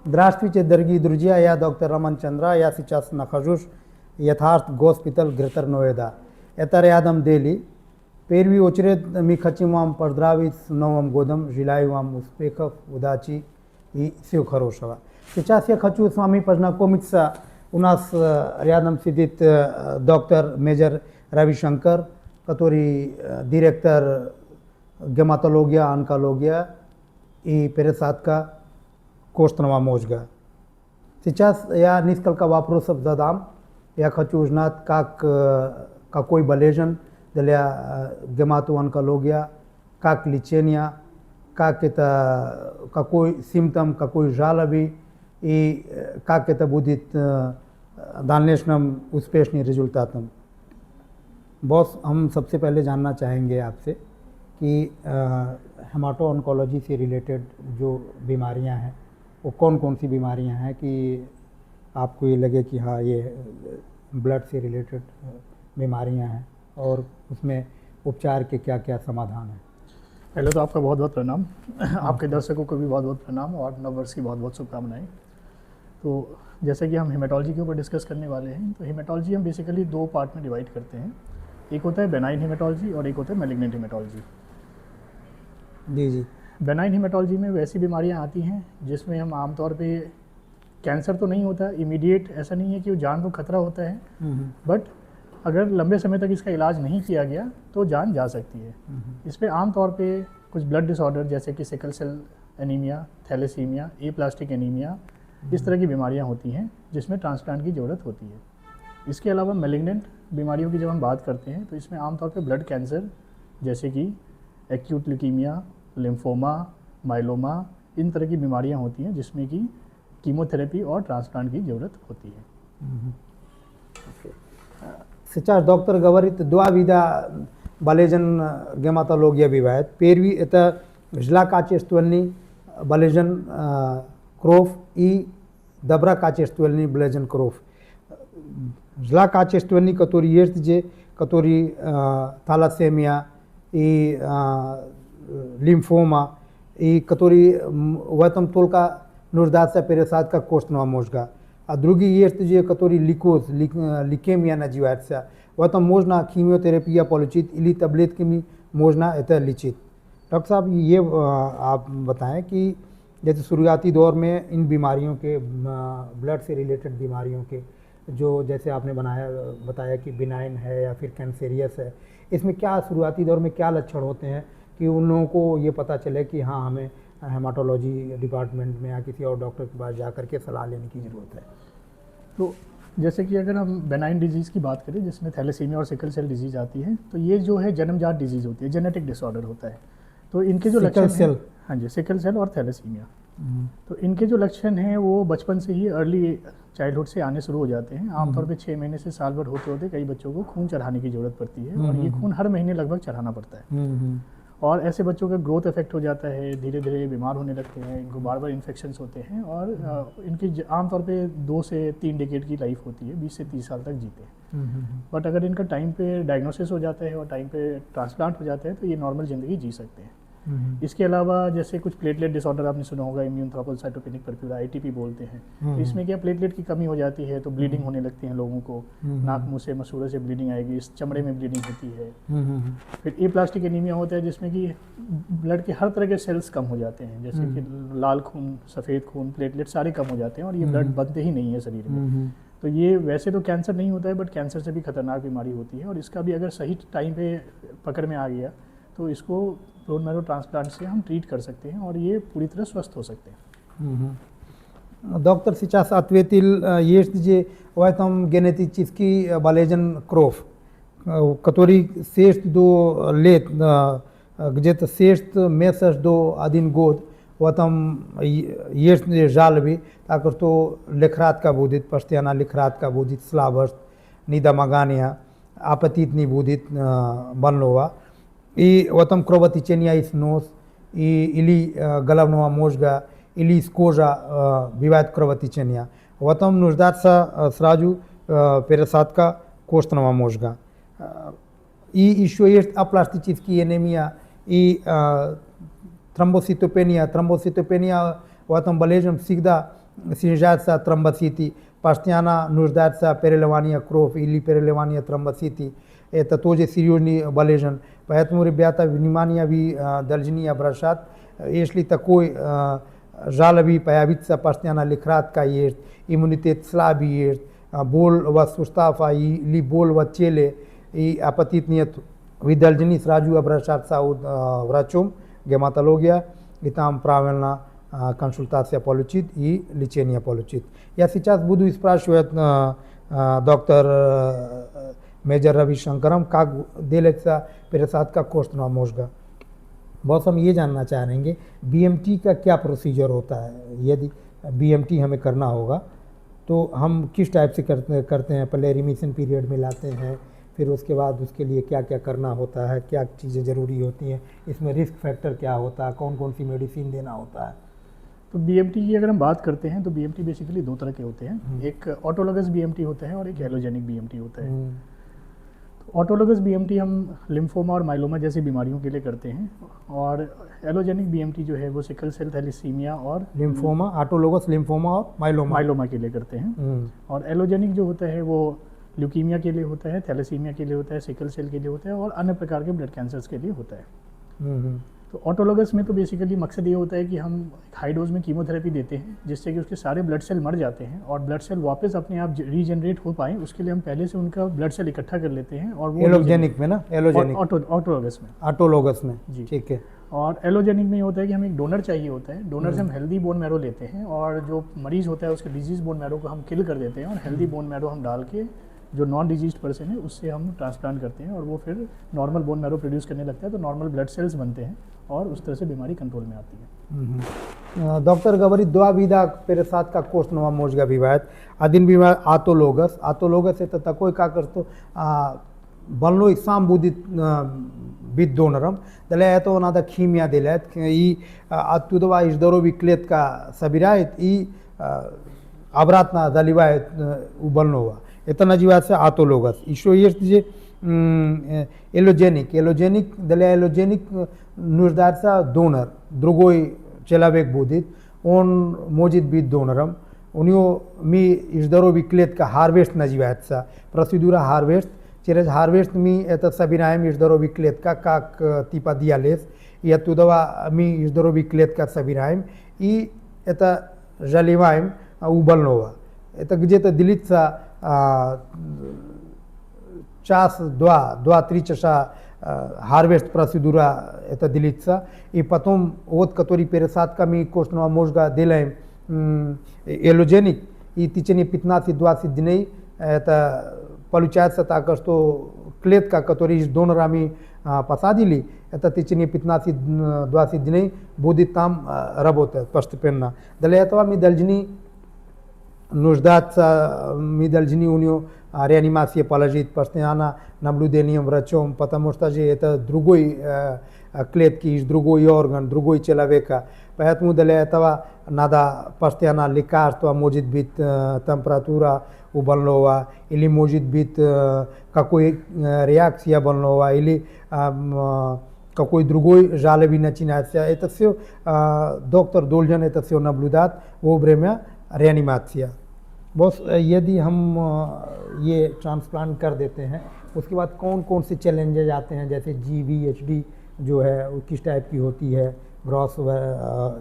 Здравствуйте, дорогие друзья, я доктор Роман Чандра, я сейчас нахожусь в Ятхарт госпиталь Гретер Ноэда. Это рядом Дели. В первую очередь мы хотим вам поздравить с Новым годом, желаю вам успехов, удачи и всего хорошего. Сейчас я хочу с вами познакомиться. У нас рядом сидит доктор Мейджор Равишанкар, который директор гематология, онкология и пересадка костного мозга. Сейчас я несколько вопросов задам. Я хочу узнать, какой болезнь для гематоонкология, как лечение, какой симптом, какой жалобы и как это будет в дальнейшем успешным результатом. Boss, हम सबसे पहले जानना चाहेंगे आपसे कि हेमाटो ऑन्कोलॉजी से रिलेटेड जो बीमारियां हैं वो कौन कौन सी बीमारियां हैं कि आपको ये लगे कि हाँ ये ब्लड से रिलेटेड बीमारियां हैं और उसमें उपचार के क्या क्या समाधान हैं। पहले तो आपका बहुत बहुत प्रणाम। आपके दर्शकों को भी बहुत बहुत प्रणाम और नववर्ष की बहुत बहुत शुभकामनाएं। तो जैसे कि हम हेमेटोलॉजी के ऊपर डिस्कस करने वाले हैं, तो हेमेटोलॉजी हम बेसिकली दो पार्ट में डिवाइड करते हैं। एक होता है बेनाइन हेमेटोलॉजी और एक होता है मैलिग्नेंट हेमेटोलॉजी। जी। बेनाइन हेमेटोलॉजी में वैसी बीमारियां आती हैं जिसमें हम आमतौर पे कैंसर तो नहीं होता इमीडिएट, ऐसा नहीं है कि वो जान को खतरा होता है, बट अगर लंबे समय तक इसका इलाज नहीं किया गया तो जान जा सकती है। इस पर आमतौर पे कुछ ब्लड डिसऑर्डर जैसे कि sickle cell anaemia, thalassaemia, aplastic anaemia, इस तरह की बीमारियां होती हैं जिसमें ट्रांसप्लांट की ज़रूरत होती है। इसके अलावा मैलिग्नेंट बीमारियों की जब हम बात करते हैं तो इसमें आमतौर पे ब्लड कैंसर जैसे कि एक्यूट ल्यूकीमिया, लिम्फोमा, माइलोमा, इन तरह की बीमारियां होती हैं जिसमें कि कीमोथेरेपी और ट्रांसप्लांट की ज़रूरत होती है। Сейчас доктор говорит два вида болезнь гематология бывает. Первый это злокачественный болезнь кровь и доброкачественный болезнь кровь. Злокачественный, который есть, который талассемия и лимфома, и который в этом только нуждается пересадка костного мозга. А другие есть, которые лейкемия называется. В этом можно химиотерапия получить или таблетками можно это лечить. डॉक्टर साहब ये आप बताएं कि जैसे शुरुआती दौर में इन बीमारियों के ब्लड से रिलेटेड बीमारियों के जो जैसे आपने बताया कि बिनाइन है या फिर कैंसेरियस है, इसमें क्या शुरुआती दौर में क्या लक्षण होते हैं कि उन लोगों को ये पता चले कि हाँ हमें हेमाटोलॉजी डिपार्टमेंट में या किसी और डॉक्टर के पास जा कर के सलाह लेने की ज़रूरत है। तो जैसे कि अगर हम बेनाइन डिजीज़ की बात करें जिसमें थैलेसीमिया और सिकल सेल डिजीज़ आती है, तो ये जो है जन्मजात डिजीज़ होती है, जेनेटिक डिसऑर्डर होता है। तो इनके जो लक्षण हैं, हाँ जी, सिकल सेल और थैलेसीमिया, तो इनके जो लक्षण हैं वो बचपन से ही अर्ली चाइल्डहुड से आने शुरू हो जाते हैं। आमतौर पे 6 महीने से साल भर होते होते कई बच्चों को खून चढ़ाने की ज़रूरत पड़ती है और ये खून हर महीने लगभग चढ़ाना पड़ता है। और ऐसे बच्चों का ग्रोथ इफेक्ट हो जाता है, धीरे धीरे बीमार होने लगते हैं, इनको बार बार इन्फेक्शंस होते हैं और इनकी आमतौर पे 2 से 3 डिकेड की लाइफ होती है, 20 से 30 साल तक जीते हैं। बट अगर इनका टाइम पे डायग्नोसिस हो जाता है और टाइम पे ट्रांसप्लांट हो जाता है तो ये नॉर्मल ज़िंदगी जी सकते हैं। इसके अलावा जैसे कुछ प्लेटलेट डिसऑर्डर आपने सुना होगा, इम्यून थ्रोम्बोसाइटोपेनिक परफ्यूरा, ITP बोलते हैं। इसमें क्या प्लेटलेट की कमी हो जाती है तो ब्लीडिंग होने लगती है लोगों को, नाक मुंह से मसूड़े से ब्लीडिंग आएगी, इस चमड़े में ब्लीडिंग होती है। फिर एप्लास्टिक एनीमिया होता है जिसमें कि ब्लड के हर तरह के सेल्स कम हो जाते हैं, जैसे कि लाल खून, सफ़ेद खून, प्लेटलेट सारे कम हो जाते हैं और ये ब्लड बनते ही नहीं है शरीर में। तो ये वैसे तो कैंसर नहीं होता है बट कैंसर से भी खतरनाक बीमारी होती है और इसका भी अगर सही टाइम पे पकड़ में आ गया तो इसको बोन मैरो ट्रांसप्लांट से हम ट्रीट कर सकते हैं और ये पूरी तरह स्वस्थ हो सकते हैं। Доктор, сейчас ответил, есть же в этом генетический болезнь кровь, который 6 до лет, где-то 6 месяцев до 1 год, в этом есть жалобы, так что лихорадка будет, постоянно лихорадка будет, слабость, недомогание, аппетит не будет больного. И в этом кровотечение из носа или головного мозга, или из кожи бывает кровотечение. В этом нуждается сразу пересадка костного мозга. И еще есть апластическая анемия и тромбоцитопения. Тромбоцитопения в этом болезнь всегда Sinjatsa thrombociti, постоянно нуждается переливание крови или переливание тромбоцитов. Это тоже серьезный болезнь. Поэтому, ребята, внимание вы должны обращать. Если такой жалобы появится, постоянно лихорадка есть, иммунитет слабый есть, боль в суставах или боль в теле, и аппетит нет, вы должны сразу обращаться к врачу, гематология, и там правильно консультация получить и лечение получить. Я сейчас буду спрашивать доктор मेजर रविशंकरम как делается пересадка костного мозга. बस हम ये जानना चाह रहे हैं बीएमटी का क्या प्रोसीजर होता है। यदि बीएमटी हमें करना होगा तो हम किस टाइप से करते हैं। पहले रिमिशन पीरियड में लाते हैं, फिर उसके बाद उसके लिए क्या क्या करना होता है, क्या चीज़ें ज़रूरी होती हैं, इसमें रिस्क फैक्टर क्या होता है, कौन कौन सी मेडिसिन देना होता है। तो बीएमटी की अगर हम बात करते हैं तो बीएमटी बेसिकली दो तरह के होते हैं। एक ऑटोलोगस बीएमटी होता है और एक एलोजेनिक बीएमटी होता है। ऑटोलोगस बीएमटी हम लिम्फोमा और माइलोमा जैसी बीमारियों के लिए करते हैं, और एलोजेनिक बीएमटी जो है वो सिकल सेल थैलेसीमिया और लिम्फोमा, ऑटोलोगस लिम्फोमा और माइलोमा के लिए करते हैं। और एलोजेनिक जो होता है वो ल्यूकीमिया के लिए होता है, थैलेसीमिया के लिए होता है, सिकल सेल के लिए होता है और अन्य प्रकार के ब्लड कैंसर्स के लिए होता है। तो ऑटोलोगस में तो बेसिकली मकसद ये होता है कि हम हाई डोज में कीमोथेरेपी देते हैं जिससे कि उसके सारे ब्लड सेल मर जाते हैं और ब्लड सेल वापस अपने आप रीजनरेट हो पाए, उसके लिए हम पहले से उनका ब्लड सेल इकट्ठा कर लेते हैं। और वो एलोजेनिक में ना, एलोजेनिक ऑटोलोगस में जी ठीक है। और एलोजेनिक में ये होता है कि हमें एक डोनर चाहिए होता है। डोनर से हम हेल्दी बोन मैरो लेते हैं और जो मरीज होता है उसके डिजीज बोन मैरो को हम किल कर देते हैं और हेल्दी बोन मैरो हम डाल के जो नॉन डिजीज्ड पर्सन है उससे हम ट्रांसप्लांट करते हैं और वो फिर नॉर्मल बोन मैरो प्रोड्यूस करने लगता है, तो नॉर्मल ब्लड सेल्स बनते हैं और उस तरह से बीमारी कंट्रोल में आती है। डॉक्टर गवरी दवा विधा पेरसाद का कोष्णवा मोजगा विवाद अदिन विवाद आतोलोगस से तकोय का करतो बनलो इसाम बुदित बिद डोनरम दले तो ना द खीमिया दिलेत ई अतुदवा इजदरो विक्लेत का सबिरायत ई अबरातना दलिवायत उबलनोवा इतना जीवात से आतोलोगस ईशो ये जे एलोजेनिक दले एलोजेनिक नुजदारसा डोनर द्रुगोई चेलावेक बुदित ओन मोजिद बिद डोनरम उनियो मी इजदरो विक्लेत का हार्वेस्ट नजीवात सा प्रोसीड्यूरा हार्वेस्ट चेरेज हार्वेस्ट मी एता सबिनायम इजदरो विक्लेत का काक तीपा दियालेस या तुदवा मी इजदरो विक्लेत का सबिनायम ई एता जलिवायम उबलनोवा एता गजेता दिलित सा चास द्वा त्रिचसा हार्वेस्ट प्रोसीड्यूरा एता दिलित सा ई पतोम ओत कतोरी पेरसाद का मी कोष्णवा मोजगा दिलायम एलोजेनिक ई तिचनी पितना सी द्वा सी दिनै एता पलुचात सा ताकस तो क्लेत का कतोरी दोनों रामी पसा दिली एता तिचनी पितना सी द्वा सी दिनै बोदिताम रबोत पस्त पेन्ना दले एतवा मी दलजनी нуждат медальжини у него реанимация положить постоянно наблюдением врачом, потому что же это другой клетки, другой орган, другой человека. Поэтому для этого надо постоянно лекарство, может быть температура у больного, или может быть какой реакция больного, или какой другой жалобы начинается. Это все доктор должен это все наблюдать во время रेनिमासिया। बस यदि हम ये ट्रांसप्लांट कर देते हैं उसके बाद कौन कौन से चैलेंजेज आते हैं, जैसे GVHD जो है वो किस टाइप की होती है, ग्रॉस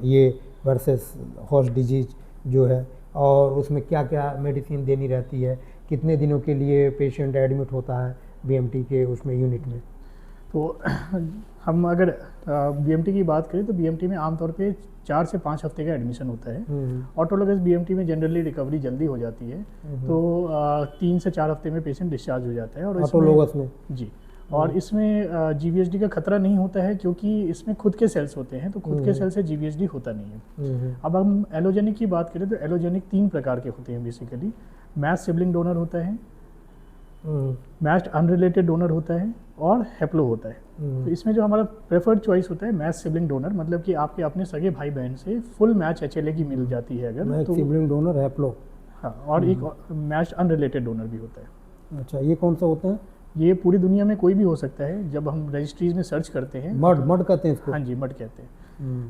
ये वर्सेस हॉर्स डिजीज जो है, और उसमें क्या क्या मेडिसिन देनी रहती है, कितने दिनों के लिए पेशेंट एडमिट होता है BMT के उसमें यूनिट में। तो हम अगर BMT की बात करें तो BMT में आमतौर पे 4 से 5 हफ्ते का एडमिशन होता है। ऑटोलोगस BMT में जनरली रिकवरी जल्दी हो जाती है, तो 3 से 4 हफ्ते में पेशेंट डिस्चार्ज हो जाता है। और ऑटोलोगस में जी, और इसमें GVHD का खतरा नहीं होता है क्योंकि इसमें खुद के सेल्स होते हैं, तो खुद के सेल से GVHD होता नहीं है। अब हम एलोजेनिक की बात करें तो एलोजेनिक 3 प्रकार के होते हैं बेसिकली। मैच सिबलिंग डोनर होता है, मैच्ड अनरिलेटेड डोनर होता है और हैप्लो होता है। तो इसमें जो हमारा प्रेफर्ड चॉइस होता है मैच सिबलिंग डोनर, मतलब कि आपके अपने सगे भाई बहन से फुल मैच HLA की मिल जाती है अगर तो सिबलिंग डोनर हैप्लो। हाँ, और एक मैच्ड अनरिलेटेड डोनर भी होता है। अच्छा, ये कौन सा होता है? ये पूरी दुनिया में कोई भी हो सकता है। जब हम रजिस्ट्रीज में सर्च करते हैं मड कहते हैं इसको। हाँ जी, मड कहते हैं।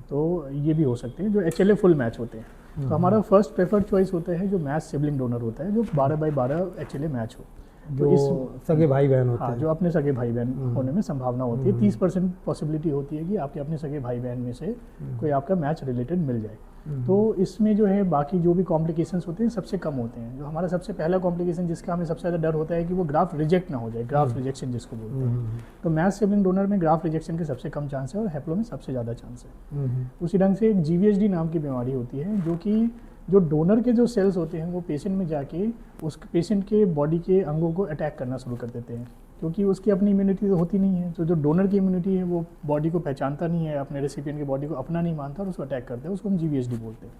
तो ये भी हो सकते हैं जो HLA फुल मैच होते हैं। तो हमारा फर्स्ट प्रेफर्ड चॉइस होता है जो मैच सिबलिंग डोनर होता है, जो 12/12 HLA मैच हो, जो सगे भाई बहन होते हाँ, हैं। जो अपने सगे भाई बहन होने में संभावना होती है। 30% पॉसिबिलिटी होती है कि आपके अपने सगे भाई बहन में से कोई आपका मैच रिलेटेड मिल जाए। तो इसमें जो है बाकी जो भी कॉम्प्लिकेशंस होते हैं सबसे कम होते हैं। जो हमारा सबसे पहला कॉम्प्लिकेशन जिसका हमें सबसे ज़्यादा डर होता है कि वो ग्राफ रिजेक्ट ना हो जाए, ग्राफ रिजेक्शन जिसको बोलते हैं। तो मैच सिबलिंग डोनर में ग्राफ रिजेक्शन के सबसे कम चांस है और हैप्लो में सबसे ज़्यादा चांस है। उसी ढंग से एक GVHD नाम की बीमारी होती है, जो कि जो डोनर के जो सेल्स होते हैं वो पेशेंट में जाके उस पेशेंट के बॉडी के अंगों को अटैक करना शुरू कर देते हैं, क्योंकि उसकी अपनी इम्यूनिटी तो होती नहीं है। तो जो डोनर की इम्यूनिटी है वो बॉडी को पहचानता नहीं है, अपने रेसिपिएंट की बॉडी को अपना नहीं मानता और उसको अटैक करता है, उसको हम GVHD बोलते हैं।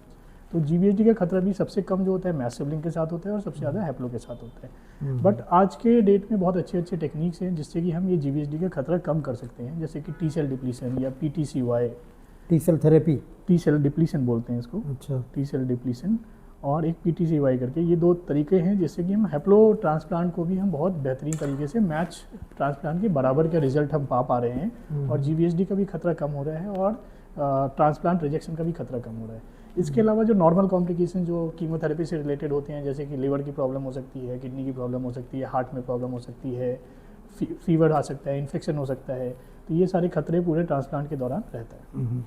तो GVHD का खतरा भी सबसे कम जो होता है मैच सिबलिंग के साथ होता है और सबसे ज़्यादा हैप्लो के साथ होता है। बट आज के डेट में बहुत अच्छे अच्छे टेक्निक्स हैं जिससे कि हम ये GVHD का खतरा कम कर सकते हैं, जैसे कि T सेल डिप्लीशन या PTCY, T cell therapy, T cell depletion बोलते हैं इसको, अच्छा, T सेल डिप्लीशन, और एक PTCY करके, ये 2 तरीके हैं जिससे कि हम हैप्लो ट्रांसप्लांट को भी हम बहुत बेहतरीन तरीके से मैच ट्रांसप्लांट के बराबर का रिजल्ट हम पा रहे हैं और GVHD का भी खतरा कम हो रहा है और ट्रांसप्लांट रिजेक्शन का भी खतरा कम हो रहा है। इसके अलावा जो नॉर्मल कॉम्प्लिकेशन जो कीमोथेरेपी से रिलेटेड होते हैं, जैसे कि लिवर की प्रॉब्लम हो सकती है, किडनी की प्रॉब्लम हो सकती है, हार्ट में प्रॉब्लम हो सकती है, फीवर आ सकता है, इन्फेक्शन हो सकता है, तो ये सारे खतरे पूरे ट्रांसप्लांट के दौरान रहता है।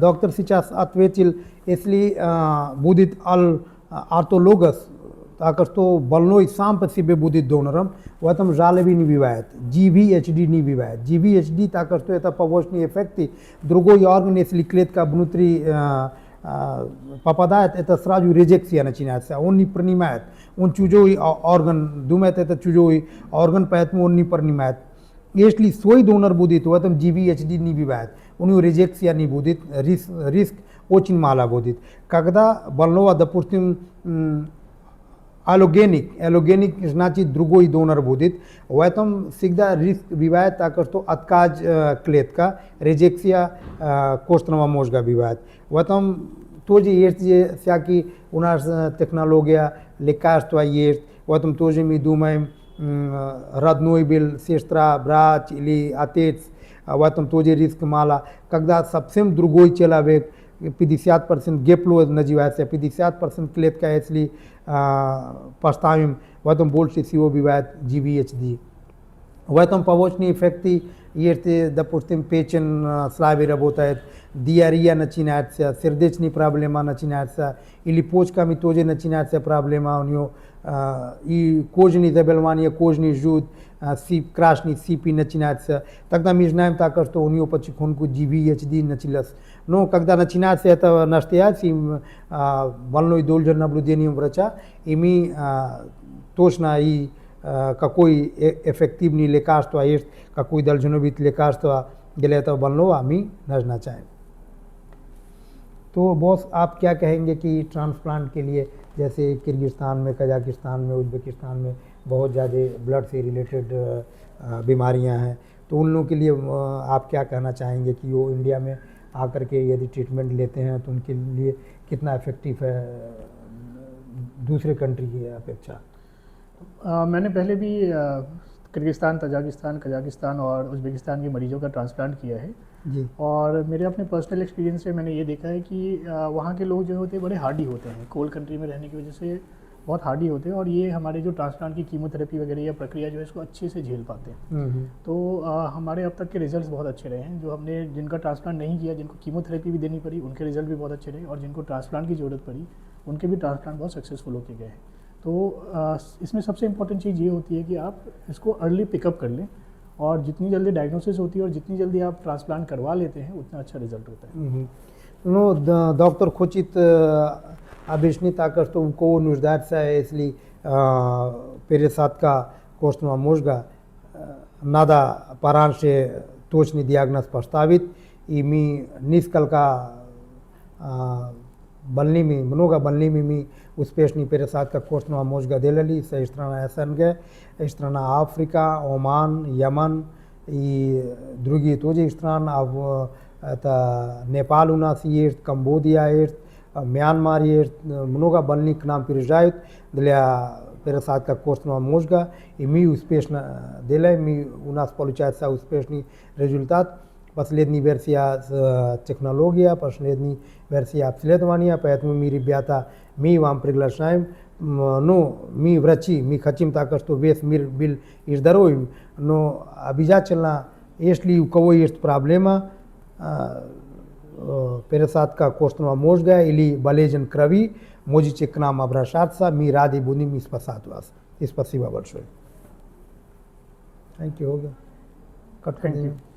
Doktor Sicas att vi till esli budit al artologas takarsto balnoi sampasi be budit donoram watam jalebi ni vivaet GVHD ni vivaet GVHD takarsto eta pavoshni efekti drugoi organ esli kletka внутри попадает, это сразу резекция начинается, он не принимает, он чужой орган, думает это чужой орган, поэтому он не принимает. Если свой донор будет, в этом GVHD не бывает, у него резекция не будет, риск очень мало будет. Когда больного, допустим, аллогеник значит другой донор будет, в этом всегда риск бывает так, что отказ клетка, резекция костного мозга бывает. В этом тоже есть всякие у нас технология, лекарства есть, в этом тоже мы думаем, родной был, сестра, брат или отец, в этом тоже риск мало. Когда совсем другой человек, 50% гепло называется, 50% клетка, если поставим, в этом больше всего бывает GVHD. В этом побочные эффекты есть, допустим, печень слабо работает, диарея начинается, сердечные проблемы начинаются, или почками тоже начинается проблема у него, и кожные заболевания, кожный жут, красный сипи начинается. Тогда мы знаем так, что у него потихоньку GVHD началось. Но когда начинается это настоящим больной должен наблюдением врача, и мы точно и какой эффективный лекарство есть, какой должно быть лекарство для этого больного, мы назначаем. तो boss आप क्या कहेंगे कि transplant के लिए जैसे Kyrgyzstan में, Kazakhstan में, उज़्बेकिस्तान में बहुत ज़्यादा ब्लड से रिलेटेड बीमारियां हैं, तो उन लोगों के लिए आप क्या कहना चाहेंगे कि वो इंडिया में आकर के यदि ट्रीटमेंट लेते हैं तो उनके लिए कितना इफेक्टिव है दूसरे कंट्री की अपेक्षा? मैंने पहले भी किर्गिस्तान, तजाकिस्तान, कजाकिस्तान और उज़्बेकिस्तान के मरीजों का ट्रांसप्लांट किया है जी। और मेरे अपने पर्सनल एक्सपीरियंस से मैंने ये देखा है कि वहाँ के लोग जो होते हैं बड़े हार्डी होते हैं, कोल्ड कंट्री में रहने की वजह से बहुत हार्डी होते हैं और ये हमारे जो ट्रांसप्लांट की कीमोथेरेपी वगैरह या प्रक्रिया जो है इसको अच्छे से झेल पाते हैं। तो हमारे अब तक के रिजल्ट्स बहुत अच्छे रहे हैं। जो हमने जिनका ट्रांसप्लांट नहीं किया, जिनको कीमोथेरेपी भी देनी पड़ी, उनके रिजल्ट भी बहुत अच्छे रहे, और जिनको ट्रांसप्लांट की ज़रूरत पड़ी उनके भी ट्रांसप्लांट बहुत सक्सेसफुल होके गए हैं। तो इसमें सबसे इम्पॉर्टेंट चीज़ ये होती है कि आप इसको अर्ली पिकअप कर लें, और जितनी जल्दी डायग्नोसिस होती है और जितनी जल्दी आप ट्रांसप्लांट करवा लेते हैं उतना अच्छा रिजल्ट होता है. No, доктор хочет объяснить так, что у кого нуждается, если пересадка костного мозга, надо пораньше точный диагноз поставить, и мы несколько больными, много больными мы успешный пересадка костного мозга делали со страны СНГ, страна Африка, Оман, Йемен и другие тоже страны. Это Непал у нас есть, Камбоджа есть, Мьянмар есть. Много больных к нам приезжают для пересадка костного мозга, и мы успешно делаем, у нас получается успешный результат. последней версии технология, последней версии обследования, поэтому мы, ребята, мы вам приглашаем, ну, мы врачи, мы хотим так, что весь мир был и здоровым, но обязательно, если у кого есть проблема, пересадка костного мозга или болезнь крови, можете к нам обращаться, мы рады будем спасать вас. И спасибо большое. Thank you, Olga. Cut Thank कर you. देंगे।